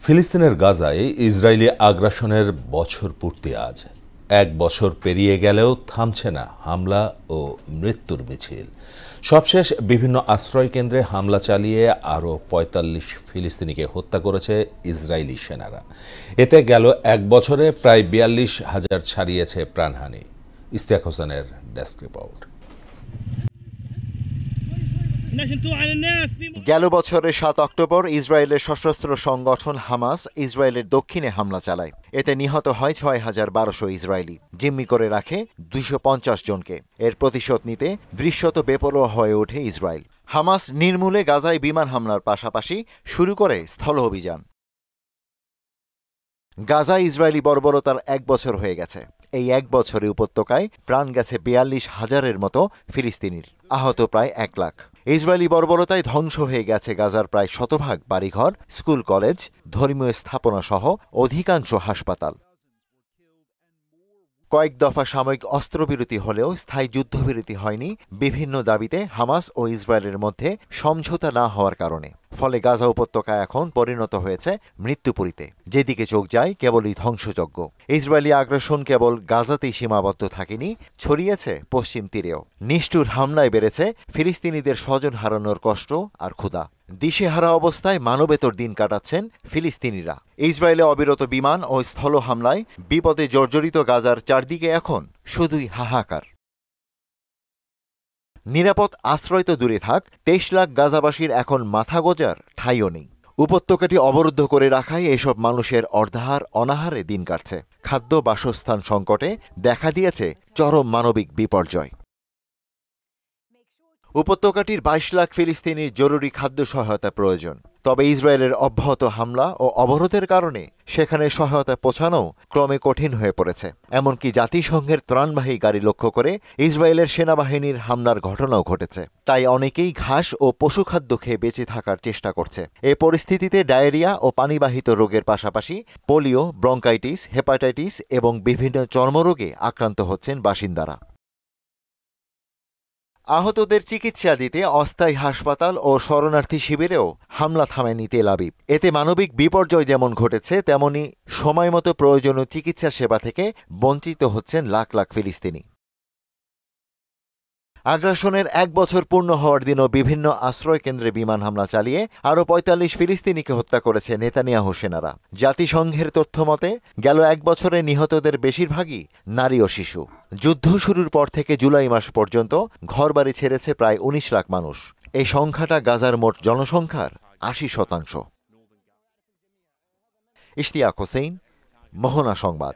ফিলিস্তিনের গাজায় ইসরায়েলি আগ্রাসনের বছর পূর্তি আজ। এক বছর পেরিয়ে গেলেও থামছে না হামলা ও মৃত্যুর মিছিল। সবশেষ বিভিন্ন আশ্রয়কেন্দ্রে হামলা চালিয়ে আরও ৪৫ ফিলিস্তিনিকে হত্যা করেছে ইসরায়েলি সেনারা। এতে গেল এক বছরে প্রায় ৪২,০০০ ছাড়িয়েছে প্রাণহানি। ইশতিয়াক হোসেনের ডেস্ক রিপোর্ট। গেল বছরের ৭ অক্টোবর ইসরায়েলের সশস্ত্র সংগঠন হামাস ইসরায়েলের দক্ষিণে হামলা চালায়। এতে নিহত হয় ৬,১২০০ ইসরায়েলি, জিম্মি করে রাখে ২৫০ জনকে। এর প্রতিশোধ নিতে দৃশ্যত বেপরোয়া হয়ে ওঠে ইসরায়েল। হামাস নির্মূলে গাজায় বিমান হামলার পাশাপাশি শুরু করে স্থল অভিযান। গাজায় ইসরায়েলি বর্বরতার এক বছর হয়ে গেছে। এই এক বছরে উপত্যকায় প্রাণ গেছে ৪২,০০০-এর মতো ফিলিস্তিনির, আহত প্রায় ১ লাখ। ইসরায়েলি বর্বরতায় ধ্বংস হয়ে গেছে গাজার প্রায় শতভাগ বাড়িঘর, স্কুল, কলেজ, ধর্মীয় স্থাপনা সহ অধিকাংশ হাসপাতাল। কয়েক দফা সাময়িক অস্ত্রবিরতি হলেও স্থায়ী যুদ্ধবিরতি হয়নি বিভিন্ন দাবিতে হামাস ও ইসরায়েলের মধ্যে সমঝোতা না হওয়ার কারণে। ফলে গাজা উপত্যকা এখন পরিণত হয়েছে মৃত্যুপুরীতে, যেদিকে চোখ যায় কেবলই ধ্বংসযজ্ঞ। ইসরায়েলি আগ্রাসন কেবল গাজাতেই সীমাবদ্ধ থাকেনি, ছড়িয়েছে পশ্চিম তীরেও। নিষ্ঠুর হামলায় বেড়েছে ফিলিস্তিনিদের স্বজন হারানোর কষ্ট আর ক্ষুধা। দিশেহারা অবস্থায় মানবেতর দিন কাটাচ্ছেন ফিলিস্তিনিরা। ইসরায়েলে অবিরত বিমান ও স্থল হামলায় বিপদে জর্জরিত গাজার চারদিকে এখন শুধুই হাহাকার। নিরাপদ আশ্রয় তো দূরে থাক, ২৩ লাখ গাজাবাসীর এখন মাথা গোঁজার ঠাঁইও নেই। উপত্যকাটি অবরুদ্ধ করে রাখায় এসব মানুষের অর্ধাহার অনাহারে দিন কাটছে। খাদ্য বাসস্থান সংকটে দেখা দিয়েছে চরম মানবিক বিপর্যয়। উপত্যকাটির ২২ লাখ ফিলিস্তিনির জরুরি খাদ্য সহায়তা প্রয়োজন। তবে ইসরায়েলের অব্যাহত হামলা ও অবরোধের কারণে সেখানে সহায়তা পৌঁছানো ক্রমে কঠিন হয়ে পড়েছে। এমনকি জাতিসংঘের ত্রাণবাহী গাড়ি লক্ষ্য করে ইসরায়েলের সেনাবাহিনীর হামলার ঘটনাও ঘটেছে। তাই অনেকেই ঘাস ও পশুখাদ্য খেয়ে বেঁচে থাকার চেষ্টা করছে। এ পরিস্থিতিতে ডায়রিয়া ও পানিবাহিত রোগের পাশাপাশি পোলিও, ব্রঙ্কাইটিস, হেপাটাইটিস এবং বিভিন্ন চর্মরোগে আক্রান্ত হচ্ছেন বাসিন্দারা। আহতদের চিকিৎসা দিতে অস্থায়ী হাসপাতাল ও শরণার্থী শিবিরেও হামলা থামেনি তেল আবিব। এতে মানবিক বিপর্যয় যেমন ঘটেছে, তেমনি সময়মতো প্রয়োজনীয় চিকিৎসা সেবা থেকে বঞ্চিত হচ্ছেন লাখ লাখ ফিলিস্তিনি। আগ্রাসনের এক বছর পূর্ণ হওয়ার দিনও বিভিন্ন আশ্রয়কেন্দ্রে বিমান হামলা চালিয়ে আরও ৪৫ ফিলিস্তিনিকে হত্যা করেছে নেতানিয়াহু সেনারা। জাতিসংঘের তথ্যমতে গেল এক বছরে নিহতদের বেশিরভাগই নারী ও শিশু। যুদ্ধ শুরুর পর থেকে জুলাই মাস পর্যন্ত ঘরবাড়ি ছেড়েছে প্রায় ১৯ লাখ মানুষ। এই সংখ্যাটা গাজার মোট জনসংখ্যার ৮০%। ইশতিয়াক হোসেন, মোহনা সংবাদ।